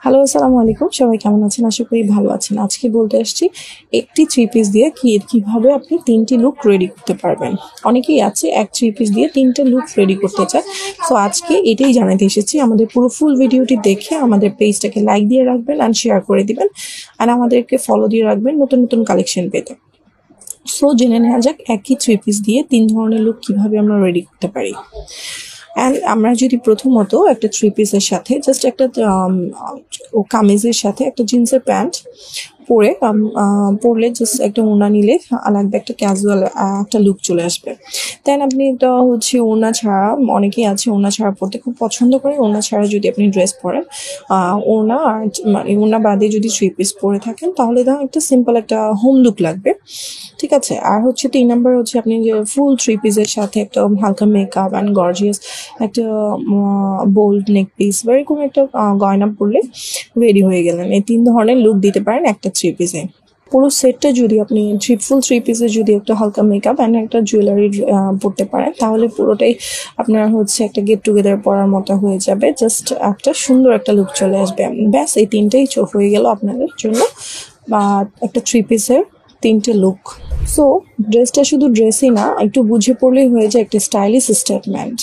Hello, আসসালামু আলাইকুম। সবাই কেমন আছেন? আশা করি ভালো আছেন। আজকে বলতে আসছি একটি থ্রি পিস দিয়ে কিভাবে আপনি ৩টি লুক রেডি করতে পারবেন। অনেকেই আছে এক থ্রি পিস দিয়ে ৩টা লুক রেডি করতে চায়। সো আজকে এটাই জানাতে এসেছি। আমাদের পুরো ফুল ভিডিওটি দেখে আমাদের পেজটাকে লাইক দিয়ে রাখবেন অ্যান্ড শেয়ার করে দিবেন। অ্যান্ড আমাদেরকে ফলো দিয়ে রাখবেন নতুন নতুন কালেকশন পেতে। সো জেনে নেওয়া যাক একই থ্রি পিস দিয়ে ৩ ধরনের লুক কিভাবে আমরা রেডি করতে পারি। অ্যান্ড আমরা যদি প্রথমত একটা থ্রি পিসের সাথে জাস্ট একটা কামিজের সাথে একটা জিন্সের প্যান্ট পরলে জাস্ট একটা ওড়না নিলে লাগবে একটা ক্যাজুয়াল একটা লুক চলে আসবে। দেন আপনি এটা হচ্ছে ওড়না ছাড়া, অনেকেই আছে ওড়না ছাড়া পরতে খুব পছন্দ করে। ওড়না ছাড়া যদি আপনি ড্রেস পরেন, ওড়না আর মানে ওড়না বাদে যদি থ্রি পিস পরে থাকেন তাহলে একটা সিম্পল একটা হোম লুক লাগবে। ঠিক আছে। আর হচ্ছে ৩ নাম্বার হচ্ছে আপনি যে ফুল থ্রি পিসের সাথে একটা হালকা মেকআপ অ্যান্ড গর্জিয়াস একটা বোল্ড নেক পিস বা এরকম একটা গয়না পরলে রেডি হয়ে গেলেন। এই ৩ ধরনের লুক দিতে পারেন একটা থ্রি পিসে। পুরো সেটটা যদি আপনি ফুল থ্রি পিসে যদি একটা হালকা মেকআপ অ্যান্ড একটা জুয়েলারি পরতে পারেন তাহলে পুরোটাই আপনার হচ্ছে একটা গেট টুগেদার পরার মতো হয়ে যাবে। জাস্ট একটা সুন্দর একটা লুক চলে আসবে। ব্যাস এই ৩টাই হয়ে গেল আপনাদের জন্য বা একটা থ্রি পিসের ৩টে লুক। সো ড্রেসটা শুধু ড্রেসই না, একটু বুঝে পড়লেই হয়ে যায় একটা স্টাইলিশ স্টেটমেন্ট।